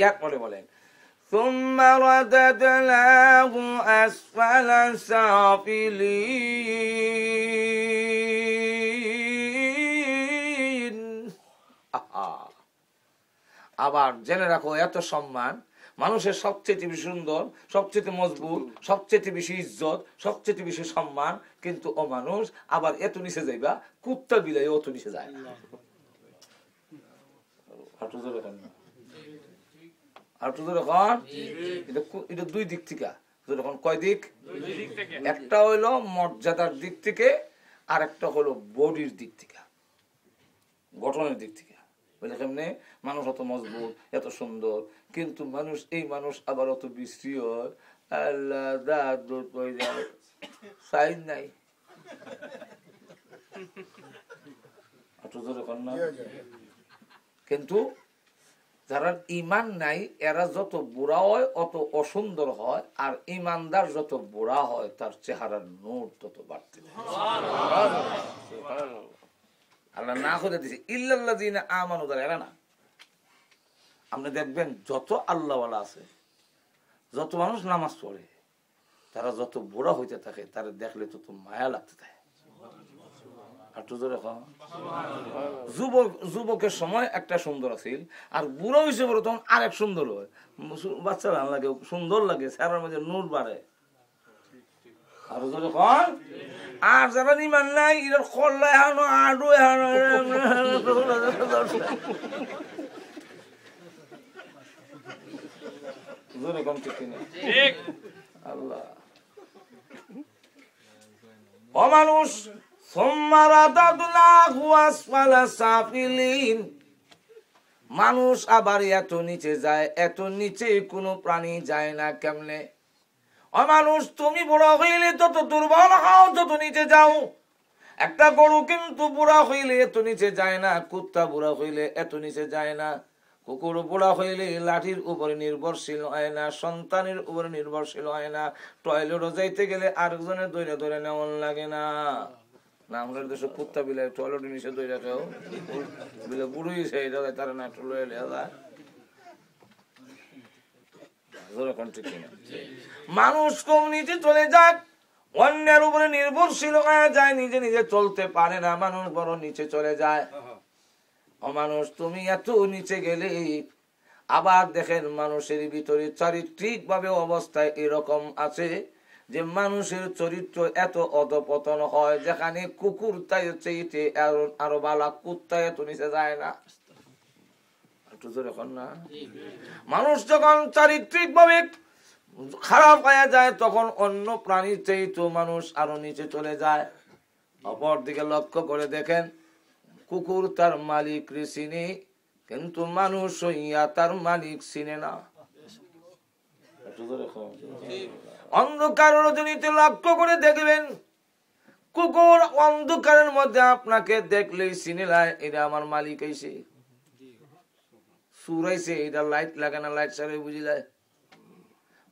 এরপরে বলেন ثم رددناه أسفل سافلين আবার জেনে রাখো এত সম্মান মানুষের সবচেয়ে বেশি সুন্দর, সবচেয়ে মজবুত, সবচেয়ে বেশি ইজ্জত, সবচেয়ে বেশি সম্মান, কিন্তু ও মানুষ আবার এত নিচে যাইবা কুত্তা বিলাই অত নিচে যায় না। এটা দুই দিক থেকে। কয় দিক? একটা হইলো মর্যাদার দিক থেকে, আর একটা হলো বডির দিক থেকে, গঠনের দিক থেকে। বুঝলে কেমনে? মানুষ অত মজবুত, এত সুন্দর, কিন্তু মানুষ এই মানুষ আবার অত বিশ্রী হয়, আল্লাহ দাঁত সাইজ নাই। কিন্তু যারা ইমান নাই এরা যত বুড়া হয় অত অসুন্দর হয়, আর ইমানদার যত বুড়া হয় তার চেহারার নূর তত বাড়তে থাকে। আল্লাহ না করে দিছে ইল্লাল্লাযীনা আমানু, এরা না। আপনি দেখবেন যত আল্লাহওয়ালা আছে, যত মানুষ নামাজ পড়ে, তারা যত বুড়া হইতে থাকে তারা দেখলে তত মায়া লাগতে থাকে। যুবকের সময় একটা সুন্দর আছিল, আর বুড়ো হয়েছে বলে তখন আরেক সুন্দর হয়। বাচ্চারা লাগে সুন্দর লাগে, চেহারার মধ্যে নূর বাড়ে। আর যারা ইমান নাই এরা খল্লা এহানো আডু এহানো আল্লাহ অমানুষ মানুষ আবার এত নিচে যায়, এত নিচে কোনো প্রাণী যায় না কেমনে? অমানুষ তুমি বুড়া হইলে তত দুর্বল হও, যত নিচে যাও। একটা গরু কিন্তু বুড়া হইলে এত নিচে যায় না, কুত্তা বুড়া হইলে এত নিচে যায় না, কুকুর বুড়া হইলে লাঠির উপরে নির্ভরশীল হয় না, সন্তানের উপরে নির্ভরশীল হয় না, টয়লেটও যাইতে গেলে আরেকজনের দৈরা দৈরা নেওয়ান লাগে না। না আমাদের দেশে কুত্তা বিলে টয়লেটের নিচে দৈরা কেউ বিলে বুড়ো হয়েছে এটা তারা না একটু লয়ে যায়। মানুষ কম নিচে চলে যাক, অন্যের উপরে নির্ভরশীল হয়ে যায়, নিজে নিজে চলতে পারে না, মানুষ বড় নিচে চলে যায়। অমানুষ তুমি এত নিচে গেলে আবার দেখেন মানুষের ভিতরে চারিত্রিক ভাবে অবস্থায় এরকম আছে যে মানুষের চরিত্র এত অধপতন হয়, যেখানে কুকুর তাই চাইতে আরো বালা, কুত্তা এত নিচে যায় না। মানুষ যখন চারিত্রিক ভাবে খারাপ হয়ে যায় তখন অন্য প্রাণীর চাইতে মানুষ আরো নিচে চলে যায়। অপর দিকে লক্ষ্য করে দেখেন, কুকুর তার মালিক চিনে, কিন্তু মানুষ হইয়া তার মালিক চিনে না। অন্ধকার রজনীতে লক্ষ্য করে দেখবেন, কুকুর অন্ধকারের মধ্যে আপনাকে দেখলেই চিনে নেয় এটা আমার মালিক আইছে। সুরাইছে এটা লাইট লাগে না, লাইট সারে বুঝিলায়।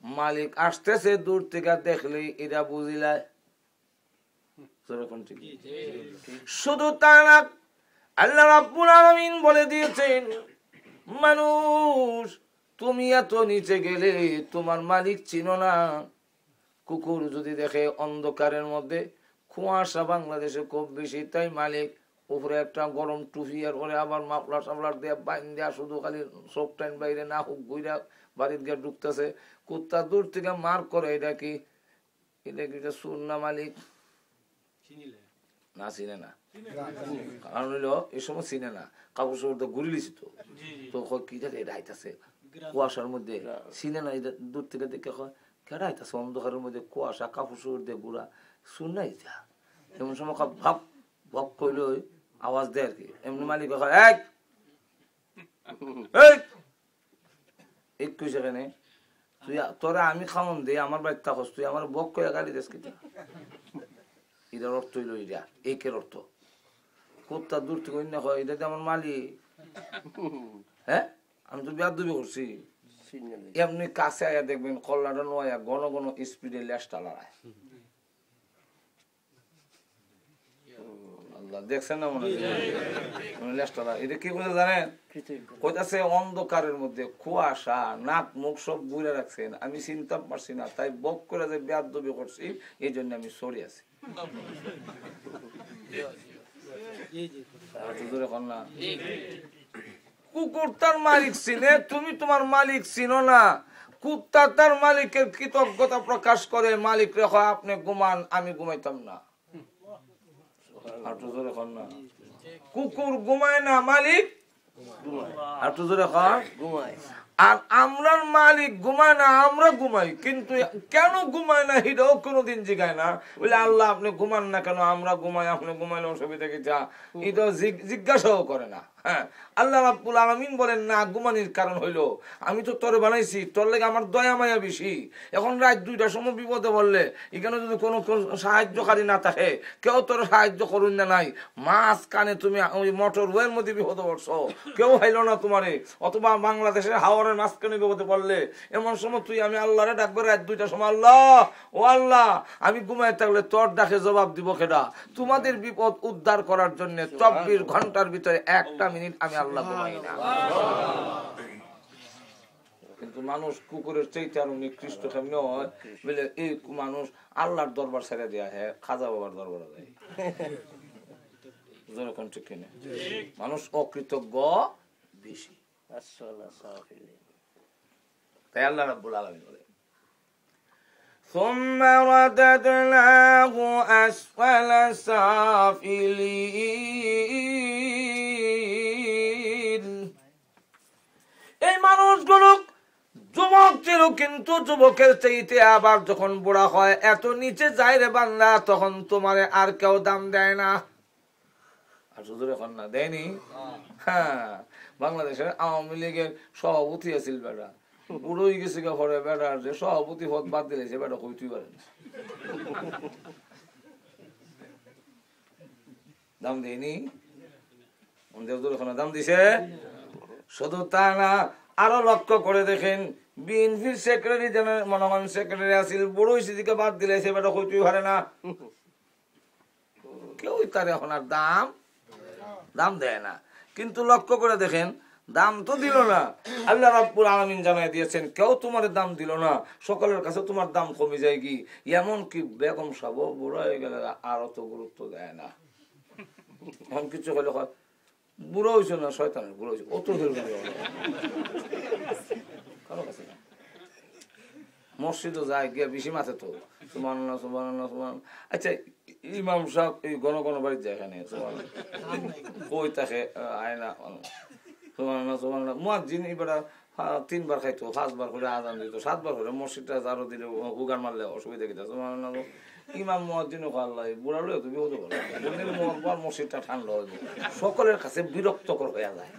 মালিক আসতেছে দূর থেকে দেখলেই এটা বুঝিলায়। শুধু তা না, আল্লাহ রাব্বুল আলামিন বলে দিয়েছেন, মানুষ তুমি এত নিচে গেলে তোমার মালিক চিনো না। কুকুর যদি দেখে অন্ধকারের মধ্যে কুয়াশা বাংলাদেশে খুব বেশি, তাই মালিক উপরে একটা গরম টুপি আর পরে আবার মাফলার সাফলার দিয়ে বাইন দেয়া, শুধু খালি চোখ টাইন বাইরে না হোক ঘুরা বাড়ির গিয়ে ঢুকতেছে। কুত্তা দূর থেকে মার করে, এটা কি সুর না মালিক? না চিনে না, কারণ হইলো এই সময় চিনে না, কাপড় সাপড় তো ঘুরি লিছি তো কি থাকে এটা আইতাছে কুয়াশার মধ্যে, চিনে না। এটা দূর থেকে দেখে কেডা আইতাছে অন্ধকারের মধ্যে, কুয়াশা, কাপড় সাপড় দিয়ে ঘুরা, শুন না এটা। এমন সময় ভাব ভাব কইল আওয়াজ দেয় আর কি, এমনি মালিক সেখানে তুই তোরা আমি খাওয়ান দিই আমার বাড়িতে থাকস, তুই আমার বক করে গালি দেশ কিটা। এটার অর্থ হইল এটা, একের অর্থ। কুত্তা দূর থেকে অন্য হয়, এটা আমার মালিক। হ্যাঁ, আমি তো বেয়াদবি করছি। এমনি কাছে আয়া দেখবেন কল্লাটা নয়া ঘন ঘন স্পিডে লেজটা লড়ায়। আল্লাহ দেখছেন না মনে লেস্টারা এটা কি বলে জানেন কইতাছে অন্ধকারের মধ্যে কুয়াশা নাক মুখ সব বুইরা রাখছেন আমি চিন্তা পারছি না তাই বক করে যে বেয়াদবি করছি এই জন্য আমি সরি আছি কুকুর তার মালিক চিনে তুমি তোমার মালিক চিনো না কুত্তা তার মালিকের কৃতজ্ঞতা প্রকাশ করে মালিক রেখা আপনি ঘুমান আমি ঘুমাইতাম না কুকুর ঘুমায় না মালিক ঘুমায় আর আমরার মালিক ঘুমায় না আমরা ঘুমাই কিন্তু কেন ঘুমায় না এটাও কোনোদিন জিগায় না বলে আল্লাহ আপনি ঘুমান না কেন আমরা ঘুমাই আপনি ঘুমাইলে অসুবিধা কি যা এটাও জিজ্ঞাসাও করে না হ্যাঁ আল্লাহ রাব্বুল আলামিন বলেন না ঘুমানির কারণ হইলো আমি তো তোরে বানাইছি তোর লেগে আমার দয়া মায়া বেশি এখন রাত 2টার সময় বিপদে বললে এখানে যদি কোনো সাহায্যকারী না থাকে কেউ তোর সাহায্য করুন না নাই মাছ কানে তুমি ওই মোটর ওয়ের মধ্যে বিপদে পড়ছো কেউ হাইলো না তোমারে অথবা বাংলাদেশের হাওরের মাঝখানে বিপদে পড়লে এমন সময় তুই আমি আল্লাহরে ডাকবো রাত 2টার সময় আল্লাহ ও আল্লাহ আমি ঘুমাই থাকলে তোর ডাকে জবাব দিব কেডা তোমাদের বিপদ উদ্ধার করার জন্য 24 ঘন্টার ভিতরে একটা মিনিট আমি আল্লাহ ঘুমাই না কিন্তু মানুষ কুকুরের চাইতে আরো নিকৃষ্ট কেমনে হয় বলে এই মানুষ আল্লাহর দরবার ছেড়ে দেয়া হ্যাঁ খাজা বাবার দরবারে যায় যেরকম ঠিক কিনা মানুষ অকৃতজ্ঞ বেশি তাই আল্লাহ রাব্বুল আলামিন বলে ثم رددناه أسفل سافلين এই মানুষগুলো যুবক ছিল কিন্তু যুবকের চাইতে আবার যখন বুড়া হয় এত নিচে যায় রে বান্দা তখন তোমারে আর কেউ দাম দেয় না আর শুধু এখন না দেয়নি হ্যাঁ বাংলাদেশের আওয়ামী লীগের সভাপতি আছিল বেটা বুড়োই গেছে ঘরে বেটার যে সভাপতি পদ বাদ দিলেছে বেটা কইতেই পারে না দাম দেয়নি দাম দিছে শুধু তা না আরো লক্ষ্য করে দেখেন বিএনপির সেক্রেটারি জেনারেল মনোহন সেক্রেটারি আছিল বুড়োই সিদিকে বাদ দিলেছে বেটা কইতেই পারে না কেউ তার এখন আর দাম দেয় না কিন্তু লক্ষ্য করে দেখেন দাম তো দিল না আল্লাহ রাব্বুল আলামিন জানাই দিয়েছেন কেউ তোমার দাম দিল না সকলের কাছে তোমার দাম কমে যায় কি এমন কি বেগম সাহেব বুড়া হয়ে গেলে আর অত গুরুত্ব দেয় না এখন কিছু হলে বুড়ো হয়েছে না শয়তানের বুড়ো হয়েছে অত মসজিদও যায় গিয়া বেশি মাথে তো সুবহানাল্লাহ সুবহানাল্লাহ সুবহানাল্লাহ আচ্ছা ইমাম সাহেব এই ঘন বাড়ির যায় এখানে বই থাকে আয়না সুবহানাল্লাহ সুবহানাল্লাহ মুয়াজ্জিন এবার 3 বার খাইতো 5 বার করে আযান দিত 7 বার করে মসজিদটা জারো দিলে উগান মারলে অসুবিধা কি সুবহানাল্লাহ ইমাম মুয়াজ্জিনও আল্লাহ বুড়া লয়ে তুমি হতে পারো মসজিদটা ঠান্ডা হইব সকলের কাছে বিরক্তকর হয়ে যায়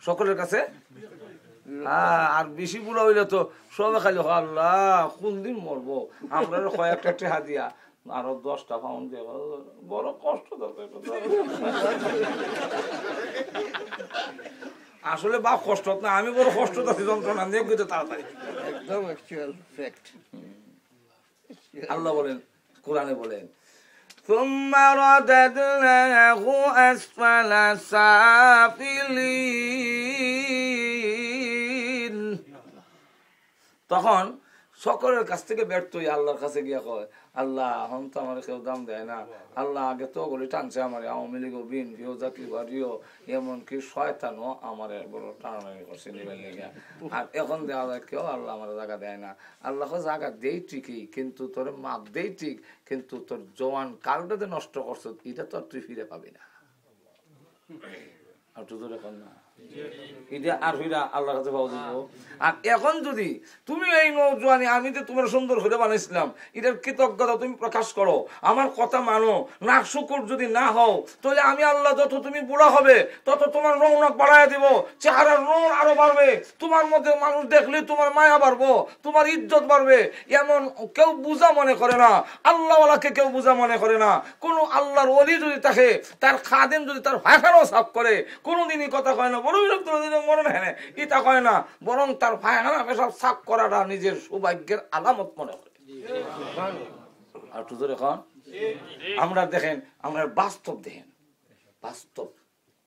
সকলের কাছে আর বেশি বুড়া হইলে তো সবে খালি আল্লাহ কোন দিন মরবো আমরা কয়েকটা টেহা দিয়া আরো 10টা পাউন্ড দিয়ে বড় কষ্ট দরকার আসলে বা কষ্ট না আমি বড় কষ্ট আছি যন্ত্রণা নিয়ে গেতে তাড়াতাড়ি একদম অ্যাকচুয়াল ফ্যাক্ট আল্লাহ বলেন কোরআনে বলেন ثم رددناه أسفل سافلين তখন সকলের কাছ থেকে ব্যর্থ হয়ে আল্লাহর কাছে গিয়া কয় আল্লাহ এখন তো আমার কেউ দাম দেয় না আল্লাহ আগে তো বলে টানছে আমার আওয়ামী লীগ বিএনপিও জাতীয় পার্টিও এমনকি শয়তানও আমার বড় টানাটানি করছে নিবেন লেগে আর এখন দেওয়া যায় কেউ আল্লাহ আমার জায়গা দেয় না আল্লাহ জায়গা দেই ঠিকই কিন্তু তোর মাপ দেই ঠিক কিন্তু তোর জওয়ান কালটাতে নষ্ট করছো এটা তো আর তুই ফিরে পাবি না আর তো তোর এখন না আর এখন যদি তুমি এই নৌজওয়ানি আমি তো তোমার সুন্দর করে বানাইছিলাম এটার কৃতজ্ঞতা তুমি প্রকাশ করো আমার কথা মানো না শুকর যদি না হও তাহলে আমি আল্লাহ যত তুমি বুড়া হবে তত তোমার রৌনক বাড়ায় দিব চেহারার রং আরো বাড়বে তোমার মধ্যে মানুষ দেখলে তোমার মায়া বাড়বো তোমার ইজ্জত বাড়বে এমন কেউ বুঝা মনে করে না আল্লাহওয়ালাকে কেউ বুঝা মনে করে না কোন আল্লাহর ওলি যদি থাকে তার খাদেম যদি তার ভাষারও সাফ করে কোনোদিনই কথা কয় না বড় বিরক্ত মনে হয় না এটা কয় না বরং তার পায়খানা পেশাব সাফ করাটা নিজের সৌভাগ্যের আলামত মনে করে আর একটু জোরে এখন আমরা দেখেন, আমরা বাস্তব দেখেন, বাস্তব